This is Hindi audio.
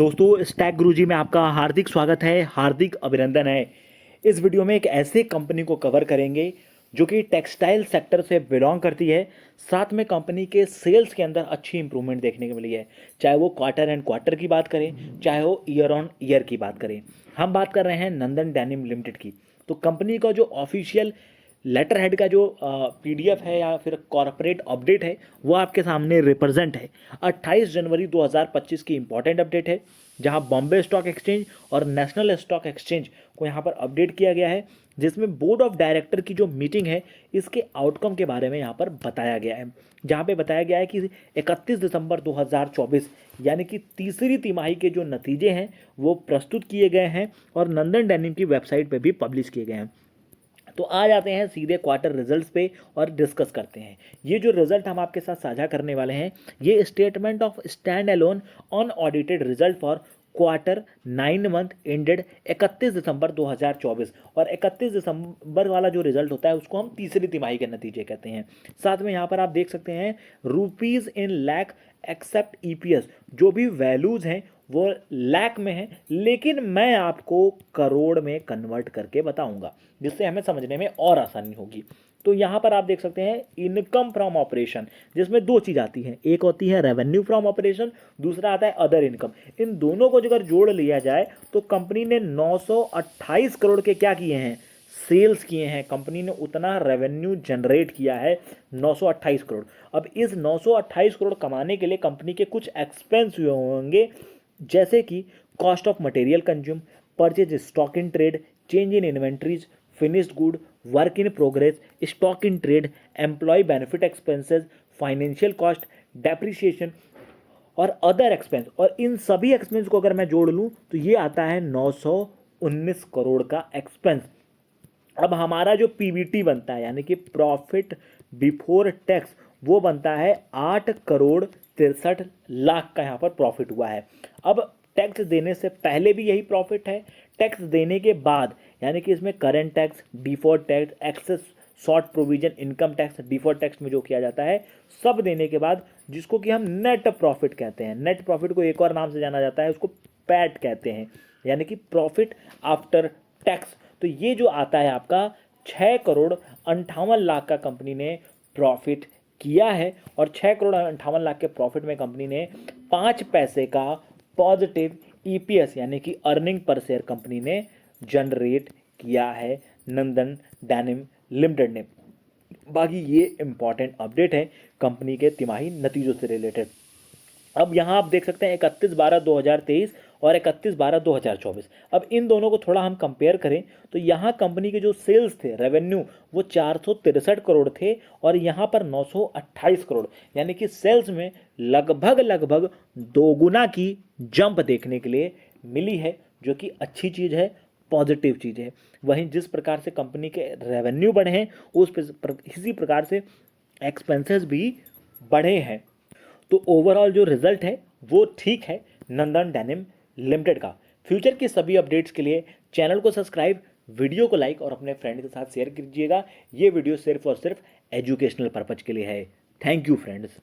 दोस्तों स्टैक गुरुजी में आपका हार्दिक स्वागत है, हार्दिक अभिनंदन है। इस वीडियो में एक ऐसे कंपनी को कवर करेंगे जो कि टेक्सटाइल सेक्टर से बिलोंग करती है। साथ में कंपनी के सेल्स के अंदर अच्छी इंप्रूवमेंट देखने को मिली है, चाहे वो क्वार्टर एंड क्वार्टर की बात करें, चाहे वो ईयर ऑन ईयर की बात करें। हम बात कर रहे हैं नंदन डेनिम लिमिटेड की। तो कंपनी का जो ऑफिशियल लेटर हेड का जो पीडीएफ है या फिर कॉर्पोरेट अपडेट है वो आपके सामने रिप्रेजेंट है। 28 जनवरी 2025 की इंपॉर्टेंट अपडेट है, जहां बॉम्बे स्टॉक एक्सचेंज और नेशनल स्टॉक एक्सचेंज को यहां पर अपडेट किया गया है, जिसमें बोर्ड ऑफ डायरेक्टर की जो मीटिंग है इसके आउटकम के बारे में यहां पर बताया गया है। जहां पे बताया गया है कि 31 दिसंबर 2024 यानी कि तीसरी तिमाही के जो नतीजे हैं वो प्रस्तुत किए गए हैं और नंदन डेनिम की वेबसाइट पे भी पब्लिश किए गए हैं। तो आ जाते हैं सीधे क्वार्टर रिजल्ट्स पे और डिस्कस करते हैं। ये जो रिजल्ट हम आपके साथ साझा करने वाले हैं, ये statement of stand alone unaudited result for quarter 9 month ended 31 दिसंबर 2024। और 31 दिसंबर वाला जो रिजल्ट होता है उसको हम तीसरी तिमाही के नतीजे कहते हैं। साथ में यहाँ पर आप देख सकते हैं rupees in lakh except EPS, जो भी वैल्यूज़ हैं वो लाख में है, लेकिन मैं आपको करोड़ में कन्वर्ट करके बताऊंगा जिससे हमें समझने में और आसानी होगी। तो यहाँ पर आप देख सकते हैं इनकम फ्रॉम ऑपरेशन, जिसमें दो चीज़ आती हैं, एक होती है रेवेन्यू फ्रॉम ऑपरेशन, दूसरा आता है अदर इनकम। इन दोनों को अगर जोड़ लिया जाए तो कंपनी ने 928 करोड़ के क्या किए हैं, सेल्स किए हैं। कंपनी ने उतना रेवेन्यू जनरेट किया है 928 करोड़। अब इस 928 करोड़ कमाने के लिए कंपनी के कुछ एक्सपेंस हुए होंगे, जैसे कि cost of material consume, purchase stock in trade, change in inventories, finished good, work in progress, stock in trade, employ benefit expenses, financial cost, depreciation और अदर एक्सपेंस। और इन सभी एक्सपेंस को अगर मैं जोड़ लूँ तो ये आता है 919 करोड़ का एक्सपेंस। अब हमारा जो पीबीटी बनता है यानी कि प्रॉफिट बिफोर टैक्स, वो बनता है 8 करोड़ 63 लाख का यहाँ पर प्रॉफिट हुआ है। अब टैक्स देने से पहले भी यही प्रॉफिट है, टैक्स देने के बाद यानी कि इसमें current tax, deferred tax, excess short provision, income tax, deferred tax में जो किया जाता है सब देने के बाद, जिसको कि हम नेट प्रॉफिट कहते हैं। नेट प्रॉफिट को एक और नाम से जाना जाता है, उसको पैट कहते हैं, यानी कि प्रॉफिट आफ्टर टैक्स। तो ये जो आता है आपका 6 करोड़ 58 लाख का कंपनी ने प्रॉफिट किया है। और 6 करोड़ 58 लाख के प्रॉफिट में कंपनी ने 5 पैसे का पॉजिटिव ईपीएस यानी कि अर्निंग पर शेयर कंपनी ने जनरेट किया है नंदन डेनिम लिमिटेड ने। बाकी ये इंपॉर्टेंट अपडेट है कंपनी के तिमाही नतीजों से रिलेटेड। अब यहाँ आप देख सकते हैं 31/12/2023 और 31/12/2024। अब इन दोनों को थोड़ा हम कंपेयर करें तो यहाँ कंपनी के जो सेल्स थे, रेवेन्यू, वो 463 करोड़ थे और यहाँ पर 928 करोड़, यानी कि सेल्स में लगभग दोगुना की जंप देखने के लिए मिली है, जो कि अच्छी चीज़ है, पॉजिटिव चीज़ है। वहीं जिस प्रकार से कंपनी के रेवेन्यू बढ़े हैं इसी प्रकार से एक्सपेंसेस भी बढ़े हैं। तो ओवरऑल जो रिजल्ट है वो ठीक है नंदन डेनिम लिमिटेड का। फ्यूचर की सभी अपडेट्स के लिए चैनल को सब्सक्राइब, वीडियो को लाइक और अपने फ्रेंड के साथ शेयर कीजिएगा। ये वीडियो सिर्फ और सिर्फ एजुकेशनल पर्पज के लिए है। Thank you friends.